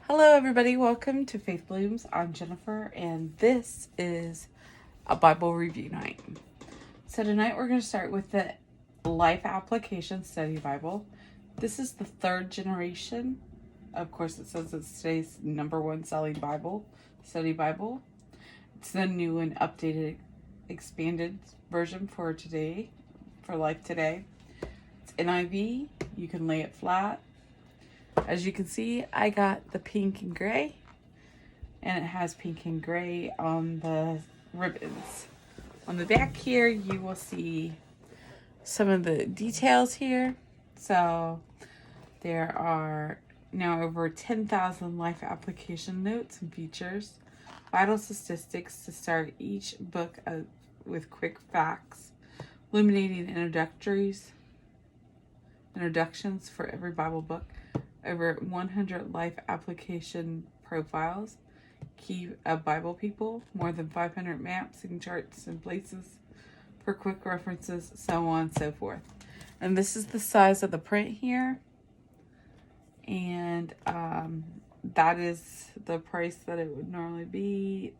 Hello, everybody. Welcome to Faith Blooms. I'm Jennifer, and this is a Bible review night. So, tonight we're going to start with the Life Application Study Bible. This is the third generation. Of course, it says it's today's #1 selling Bible, study Bible. It's the new and updated, expanded version for today, for life today. It's NIV. You can lay it flat. As you can see, I got the pink and gray, and it has pink and gray on the ribbons. On the back here, you will see some of the details here. So there are now over 10,000 life application notes and features, vital statistics to start each book with quick facts, illuminating introductions for every Bible book, over 100 life application profiles, key Bible people, more than 500 maps and charts and places for quick references, so on and so forth. And this is the size of the print here. And that is the price that it would normally be.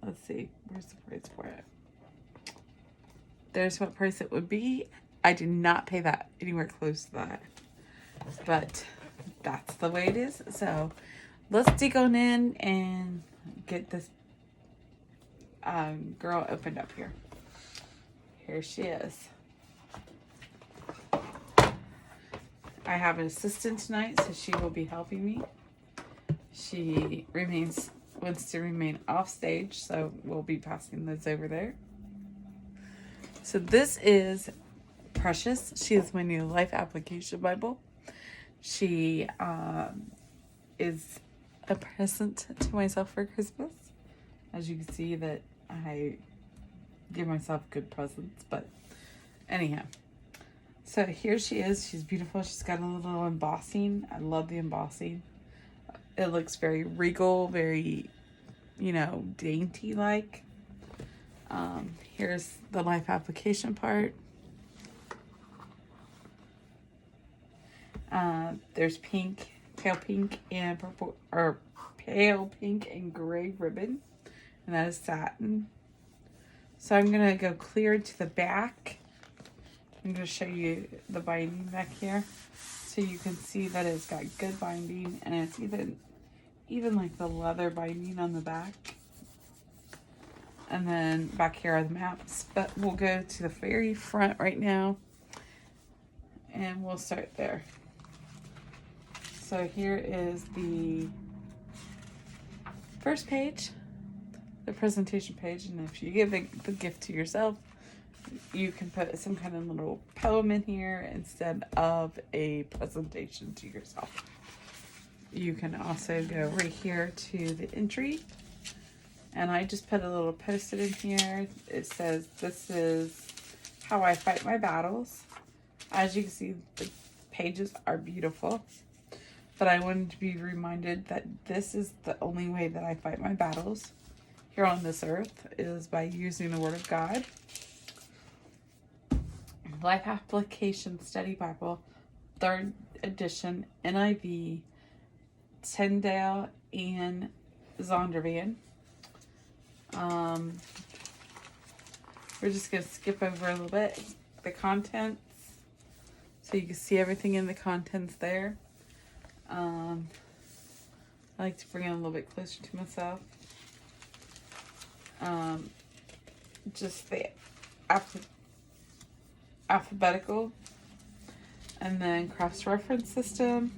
Let's see, where's the price for it? There's what price it would be. I did not pay that anywhere close to that. But that's the way it is. So let's dig on in and get this girl opened up here. Here she is. I have an assistant tonight, so she will be helping me. She wants to remain off stage, so we'll be passing those over there. So this is Precious. She is my new life application Bible. She is a present to myself for Christmas. As you can see that I give myself good presents, but anyhow. So here she is. She's beautiful. She's got a little embossing. I love the embossing. It looks very regal, very, dainty-like. Here's the life application part. There's pink, pale pink, and purple, or pale pink and gray ribbon, and that is satin. So I'm gonna go clear to the back. I'm gonna show you the binding back here, so you can see that it's got good binding, and it's even like the leather binding on the back. And then back here are the maps, but we'll go to the very front right now, and we'll start there. So here is the first page, the presentation page, and if you give the gift to yourself, you can put some kind of little poem in here instead of a presentation to yourself. You can also go right here to the entry, and I just put a little post-it in here. It says, "This is how I fight my battles." As you can see, the pages are beautiful. But I wanted to be reminded that this is the only way that I fight my battles here on this earth, is by using the Word of God. Life Application Study Bible, 3rd edition, NIV, Tyndale and Zondervan. We're just going to skip over a little bit the contents, so you can see everything in the contents there. I like to bring it a little bit closer to myself. Just the alphabetical, and then cross-reference system.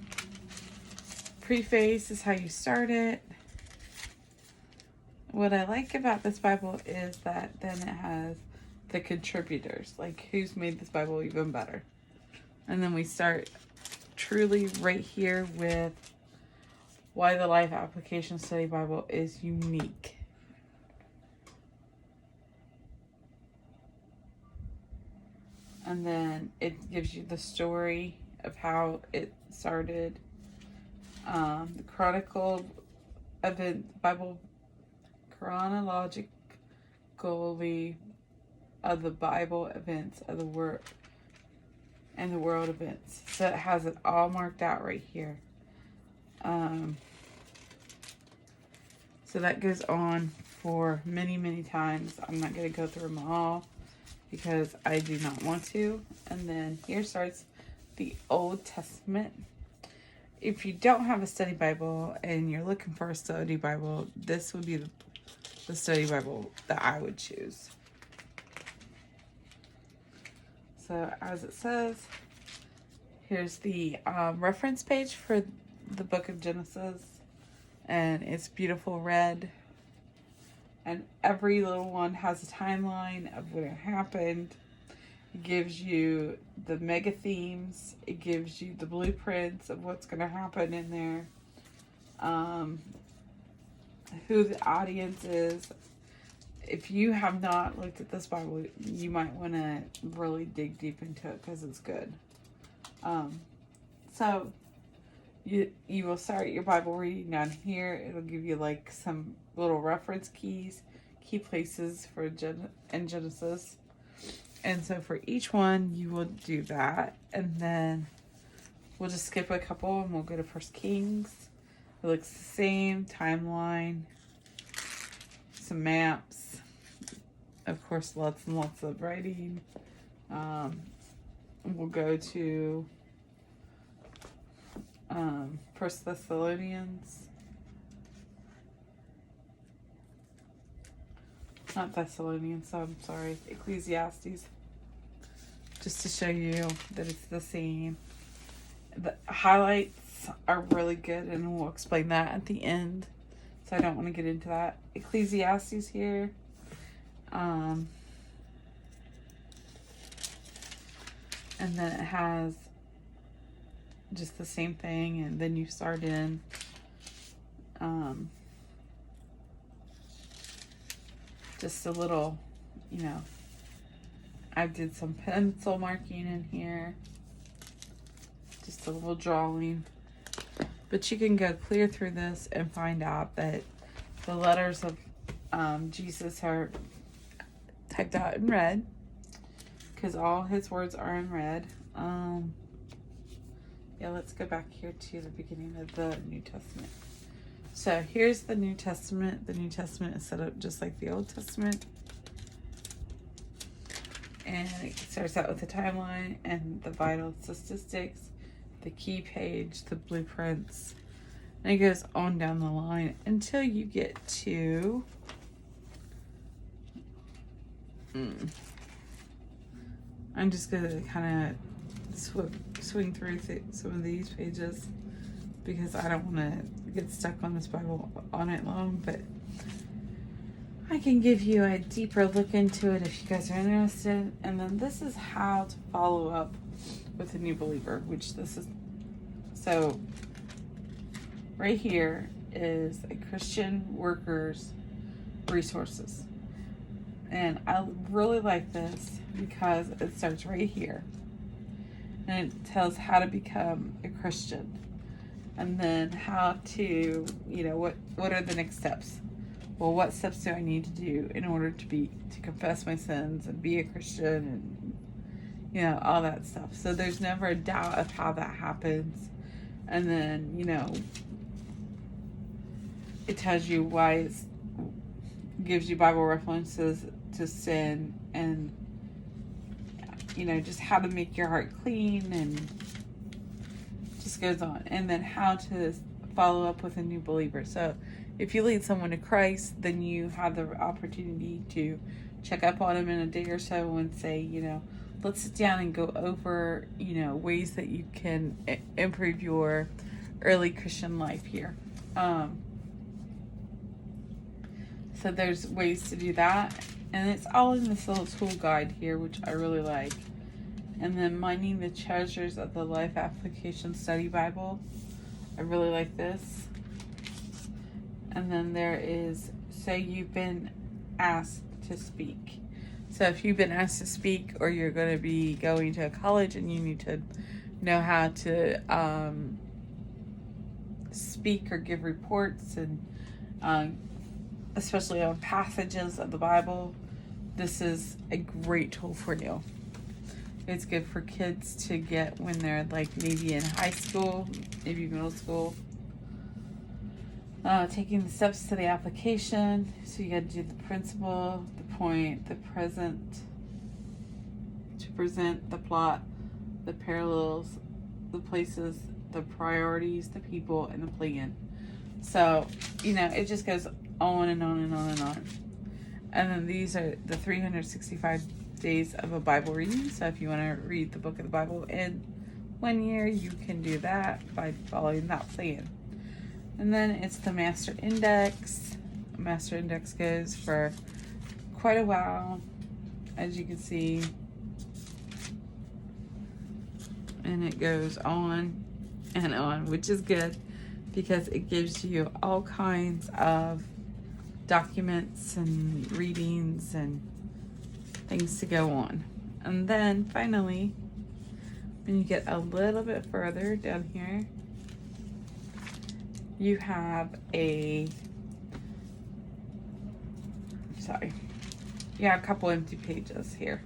Preface is how you start it. What I like about this Bible is that then it has the contributors, like who's made this Bible even better. And then we start truly right here with why the Life Application Study Bible is unique. And then it gives you the story of how it started, the chronicle event, Bible chronologically of the Bible events of the word and the world events. So it has it all marked out right here. So that goes on for many, many times. I'm not going to go through them all because I do not want to. And then here starts the Old Testament. If you don't have a study Bible and you're looking for a study Bible, this would be the study Bible that I would choose. So as it says, here's the reference page for the book of Genesis. And it's beautiful red. And every little one has a timeline of when it happened. It gives you the mega themes. It gives you the blueprints of what's going to happen in there. Who the audience is. If you have not looked at this Bible, you might want to really dig deep into it because it's good. So you will start your Bible reading down here. It'll give you like some little reference key places for in Genesis. And so for each one, you will do that. And then we'll just skip a couple and we'll go to 1 Kings. It looks the same. Timeline. Some maps. Of course, lots and lots of writing. We'll go to 1 Thessalonians. Not Thessalonians, so I'm sorry. Ecclesiastes. Just to show you that it's the same. The highlights are really good, and we'll explain that at the end. So I don't want to get into that. Ecclesiastes here. And then it has just the same thing, and then you start in just a little, I did some pencil marking in here, just a little drawing, but you can go clear through this and find out that the letters of Jesus are typed out in red because all his words are in red. Yeah, let's go back here to the beginning of the New Testament. So here's the New Testament. The New Testament is set up just like the Old Testament. And it starts out with the timeline and the vital statistics, the key page, the blueprints. And it goes on down the line until you get to... I'm just going to kind of swing through some of these pages because I don't want to get stuck on this Bible all night long, but I can give you a deeper look into it if you guys are interested. And then this is how to follow up with a new believer, which this is. So right here is a Christian workers resources. And I really like this because it starts right here. And it tells how to become a Christian. And then how to, what are the next steps? Well, what steps do I need to do in order to confess my sins and be a Christian and, all that stuff. So there's never a doubt of how that happens. And then, it tells you why it gives you Bible references to sin and, just how to make your heart clean and just goes on. And then how to follow up with a new believer. So if you lead someone to Christ, then you have the opportunity to check up on them in a day or so and say, let's sit down and go over, ways that you can improve your early Christian life here. So there's ways to do that. And it's all in this little tool guide here, which I really like. And then Mining the Treasures of the Life Application Study Bible. I really like this. And then there is Say You've Been Asked to Speak. So if you've been asked to speak, or you're going to be going to a college and you need to know how to speak or give reports, and especially on passages of the Bible, this is a great tool for you. It's good for kids to get when they're like maybe in high school, maybe middle school. Taking the steps to the application. So you got to do the principle, the point, the present, to present, the plot, the parallels, the places, the priorities, the people, and the plan. So, it just goes on and on and on and on. And then these are the 365 days of a Bible reading. So if you want to read the book of the Bible in 1 year, you can do that by following that plan. And then it's the Master Index. Master Index goes for quite a while, as you can see. And it goes on and on, which is good because it gives you all kinds of documents and readings and things to go on. And then finally, when you get a little bit further down here, you have a couple empty pages here.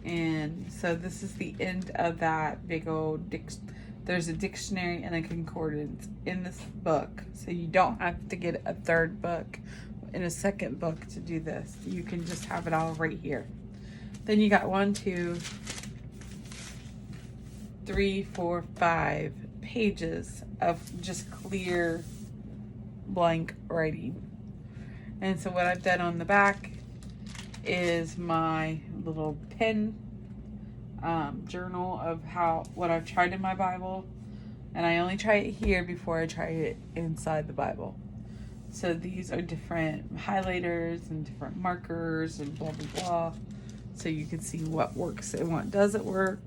And so this is the end of that big old there's a dictionary and a concordance in this book. So you don't have to get a third book in a second book to do this. You can just have it all right here. Then you got 1, 2, 3, 4, 5 pages of just clear blank writing. And so what I've done on the back is my little pen journal of what I've tried in my Bible, and I only try it here before I try it inside the Bible. So these are different highlighters and different markers and blah blah blah, so you can see what works and what doesn't work.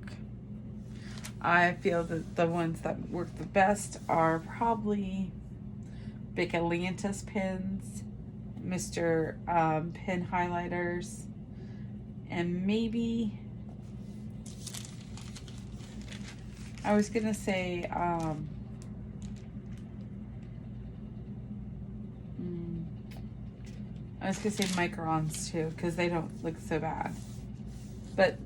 I feel that the ones that work the best are probably Bic Atlantis pens, Mr. Pen highlighters, and maybe I was gonna say Microns too, because they don't look so bad. But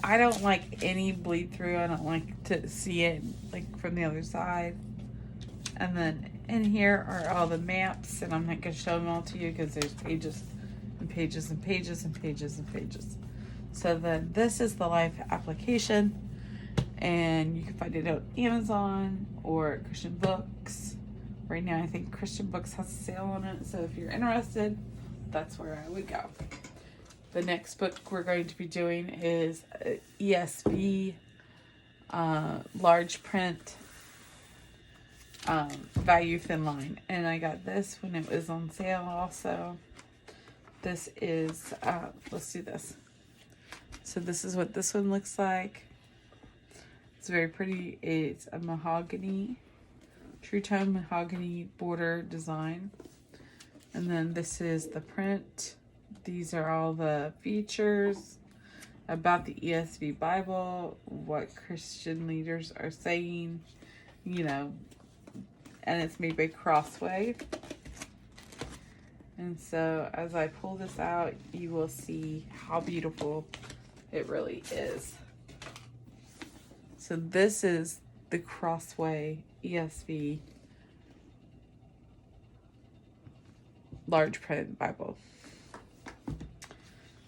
I don't like any bleed through. I don't like to see it like from the other side. And then in here are all the maps, and I'm not gonna show them all to you because there's pages and pages and pages and pages and pages. So then this is the life application, and you can find it on Amazon or Christian Books. Right now I think Christian Books has a sale on it, so if you're interested, that's where I would go. The next book we're going to be doing is ESV large print value thin line, and I got this when it was on sale also. This is let's do this. So this is what this one looks like. It's very pretty. It's a mahogany, true tone mahogany border design. And then this is the print. These are all the features about the ESV Bible, what Christian leaders are saying, and it's made by Crossway. And so as I pull this out, you will see how beautiful it really is. So this is the Crossway ESV large print Bible.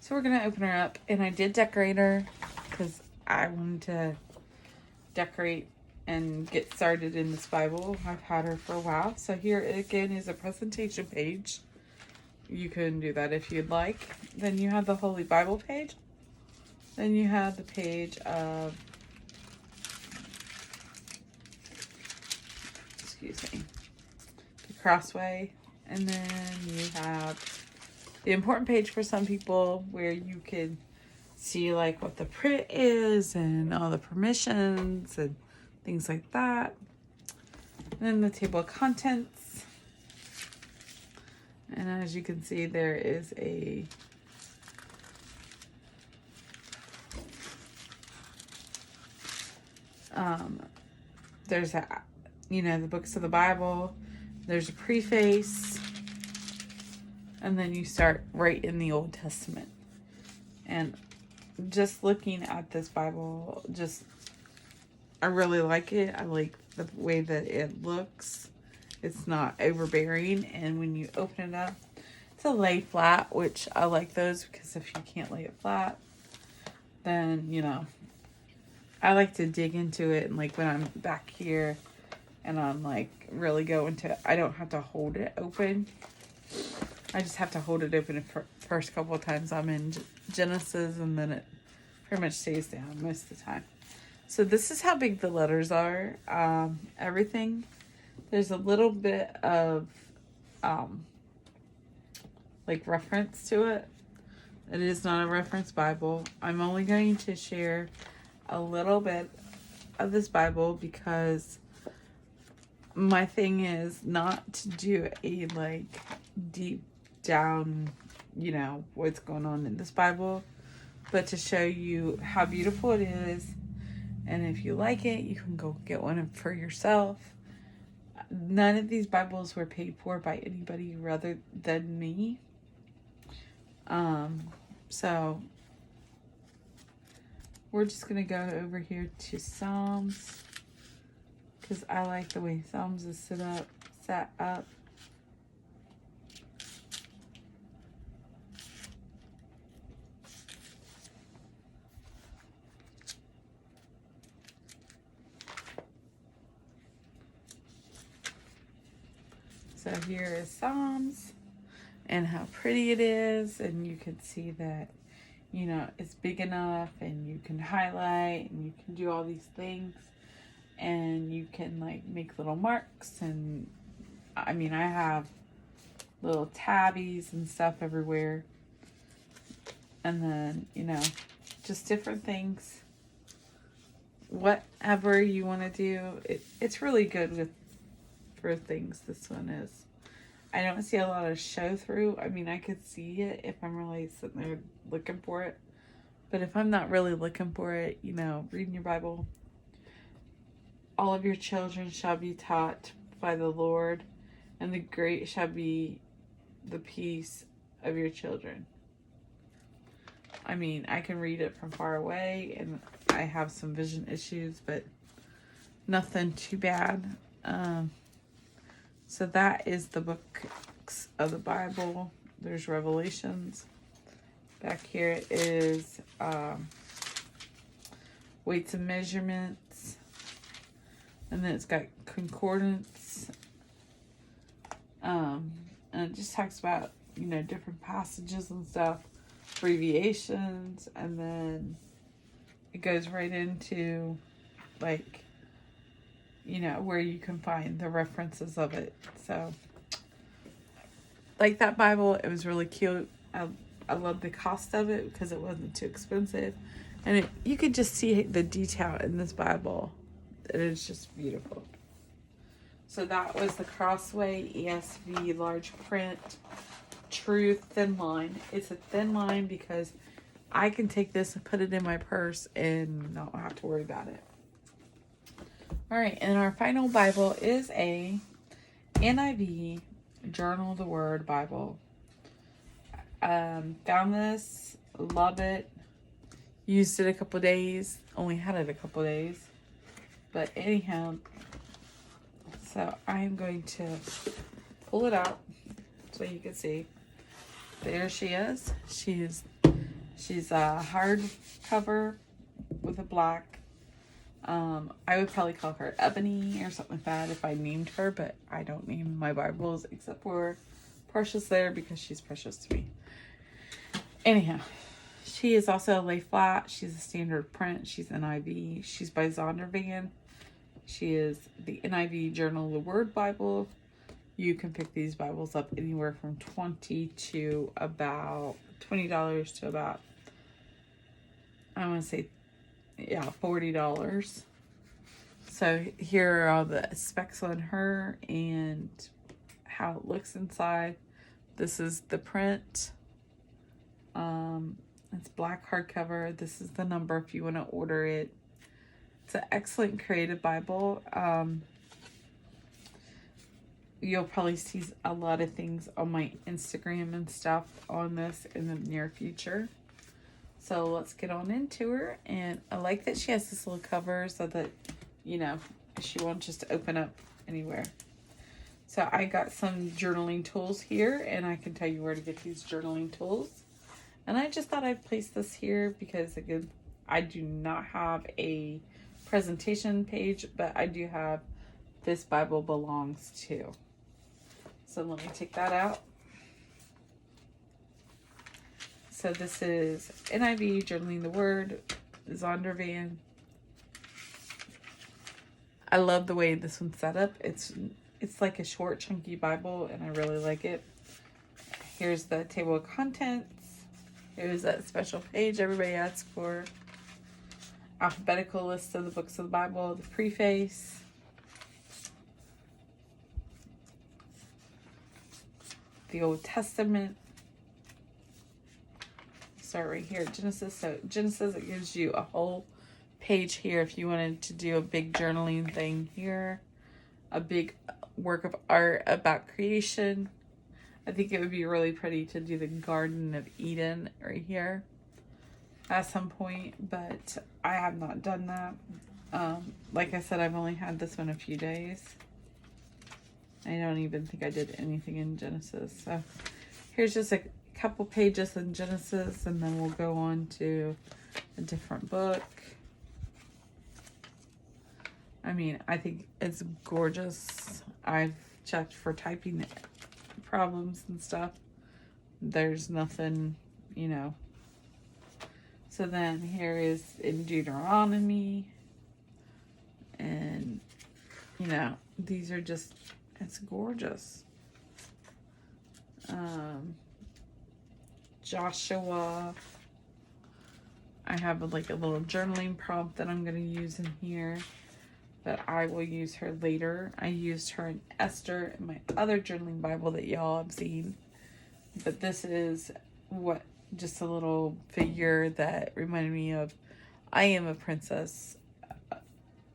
So we're going to open her up, and I did decorate her because I wanted to decorate and get started in this Bible. I've had her for a while. So here again is a presentation page. You can do that if you'd like. Then you have the Holy Bible page. Then you have the page of, the Crossway. And then you have the important page for some people where you can see like what the print is and all the permissions and things like that. And then the table of contents. And as you can see, there is there's the books of the Bible. There's a preface. And then you start right in the Old Testament. And just looking at this Bible, I really like it. I like the way that it looks It's not overbearing, and when you open it up, it's a lay flat, which I like those because if you can't lay it flat, then, you know, I like to dig into it, and like when I'm back here and I'm like really going to, I don't have to hold it open. I just have to hold it open the first couple of times I'm in Genesis, and then it pretty much stays down most of the time. So this is how big the letters are. Everything, there's a little bit of like reference to it. It is not a reference Bible. I'm only going to share a little bit of this Bible because my thing is not to do a like deep down, you know, what's going on in this Bible, but to show you how beautiful it is. And if you like it, you can go get one for yourself. None of these Bibles were paid for by anybody rather than me. So we're just going to go over here to Psalms because I like the way Psalms is set up. So here is Psalms and how pretty it is, and you can see that, you know, it's big enough, and you can highlight, and you can do all these things, and you can like make little marks. And I mean, I have little tabbies and stuff everywhere, and then, you know, just different things, whatever you want to do. It's really good for things. This one is. I don't see a lot of show through. I mean, I could see it if I'm really sitting there looking for it. But if I'm not really looking for it, you know, reading your Bible, all of your children shall be taught by the Lord, and the great shall be the peace of your children. I mean, I can read it from far away, and I have some vision issues, but nothing too bad. So that is the books of the Bible. There's Revelations. Back here is weights and measurements. And then it's got concordance. And it just talks about, you know, different passages and stuff, abbreviations, and then it goes right into like, you know, where you can find the references of it. So, like that Bible, it was really cute. I love the cost of it because it wasn't too expensive. And you could just see the detail in this Bible. It is just beautiful. So that was the Crossway ESV large print, true thin line. It's a thin line because I can take this and put it in my purse and not have to worry about it. All right, and our final Bible is a NIV Journal of the Word Bible. Found this, love it, used it a couple days, only had it a couple days. But anyhow, so I'm going to pull it out so you can see. There she is. She's a hardcover with a black. I would probably call her Ebony or something like that if I named her, but I don't name my Bibles except for Precious there because she's precious to me. Anyhow, she is also a lay flat. She's a standard print. She's NIV. She's by Zondervan. She is the NIV Journal of the Word Bible. You can pick these Bibles up anywhere from $20 to about $20 to about, I want to say, yeah, $40. So here are all the specs on her and how it looks inside. This is the print. It's black hardcover. This is the number if you want to order it. It's an excellent creative Bible. You'll probably see a lot of things on my Instagram and stuff on this in the near future. So let's get on into her. And I like that she has this little cover so that, you know, she won't just open up anywhere. So I got some journaling tools here, and I can tell you where to get these journaling tools. And I just thought I'd place this here because, again, I do not have a presentation page, but I do have This Bible Belongs To. So let me take that out. So this is NIV, Journaling the Word, Zondervan. I love the way this one's set up. It's like a short, chunky Bible, and I really like it. Here's the table of contents. Here's that special page everybody asks for. Alphabetical list of the books of the Bible, the preface. The Old Testament. Start right here, Genesis. So Genesis, it gives you a whole page here if you wanted to do a big journaling thing here. A big work of art about creation. I think it would be really pretty to do the Garden of Eden right here at some point, but I have not done that. Like I said, I've only had this one a few days. I don't even think I did anything in Genesis. So here's just a couple pages in Genesis, and then we'll go on to a different book. I mean, I think it's gorgeous. I've checked for typing problems and stuff. There's nothing, you know. So then here is in Deuteronomy. And, you know, these are just, it's gorgeous. Joshua. I have like a little journaling prompt that I'm going to use in here. But I will use her later. I used her in Esther in my other journaling Bible that y'all have seen. But this is what, just a little figure that reminded me of, I am a princess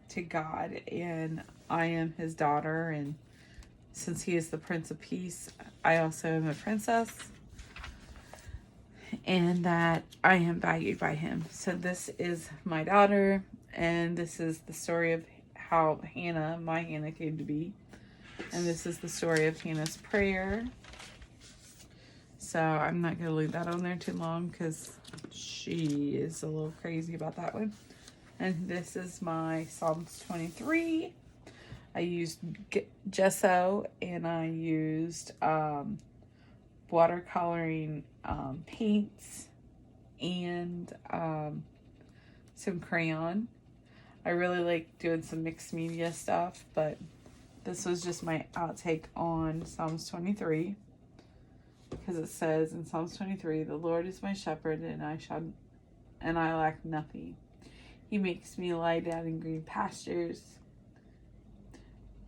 to God, and I am his daughter, and since he is the Prince of Peace, I also am a princess, and that I am valued by him. So this is my daughter, and this is the story of how Hannah, my Hannah, came to be. And this is the story of Hannah's prayer. So I'm not going to leave that on there too long because she is a little crazy about that one. And this is my Psalms 23. I used gesso, and I used watercoloring paints and some crayon. I really like doing some mixed media stuff, but this was just my outtake on Psalms 23, because it says in Psalms 23, "The Lord is my shepherd, and I lack nothing. He makes me lie down in green pastures.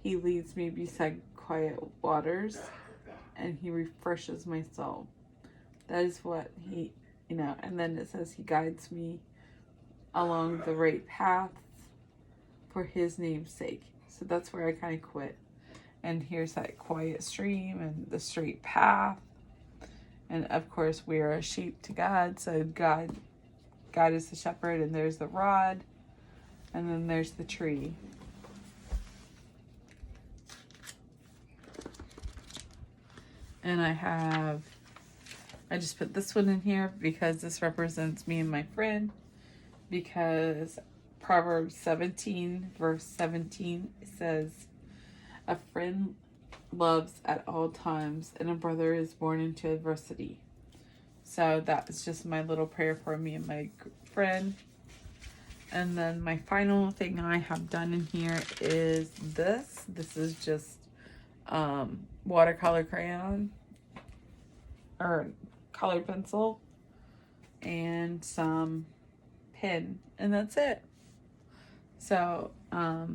He leads me beside quiet waters, and he refreshes my soul." That is what he, you know, and then it says he guides me along the right path for his name's sake. So that's where I kind of quit. And here's that quiet stream and the straight path. And of course, we are a sheep to God. So God is the shepherd, and there's the rod, and then there's the tree. And I just put this one in here because this represents me and my friend, because Proverbs 17 verse 17 says, "A friend loves at all times, and a brother is born into adversity." So that was just my little prayer for me and my friend. And then my final thing I have done in here is this. This is just watercolor crayon or colored pencil and some pen, and that's it. So I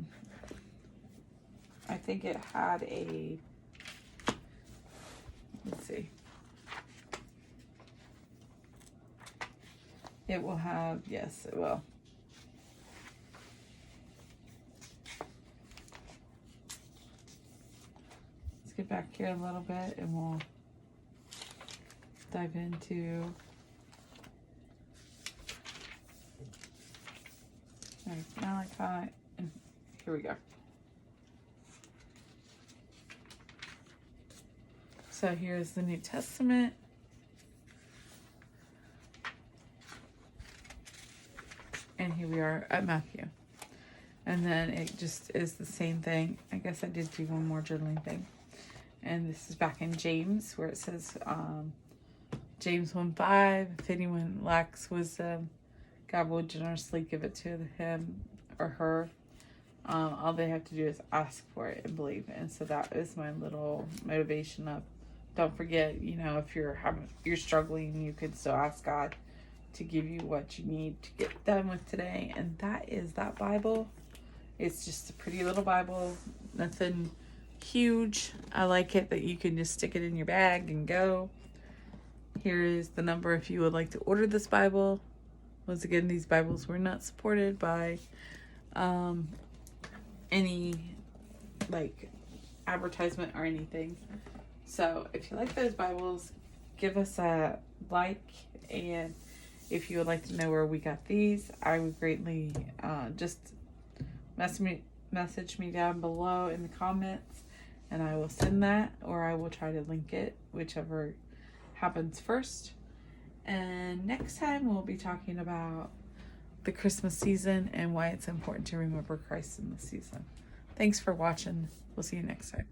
think it had a, let's see, it will have, yes it will. Let's get back here a little bit and we'll dive into Malachi, and here we go. So here's the New Testament. And here we are at Matthew. And then it just is the same thing. I guess I did do one more journaling thing. And this is back in James, where it says, James 1:5, if anyone lacks wisdom, God will generously give it to him or her. All they have to do is ask for it and believe. And so that is my little motivation of, don't forget, you know, if you're struggling, you can still ask God to give you what you need to get done with today. And that is that Bible. It's just a pretty little Bible, nothing huge. I like it that you can just stick it in your bag and go. Here is the number if you would like to order this Bible. Once again, these Bibles were not supported by any like advertisement or anything. So if you like those Bibles, give us a like, and if you would like to know where we got these, I would greatly just message me down below in the comments, and I will send that, or I will try to link it, whichever happens first. And next time we'll be talking about the Christmas season and why it's important to remember Christ in this season. Thanks for watching. We'll see you next time.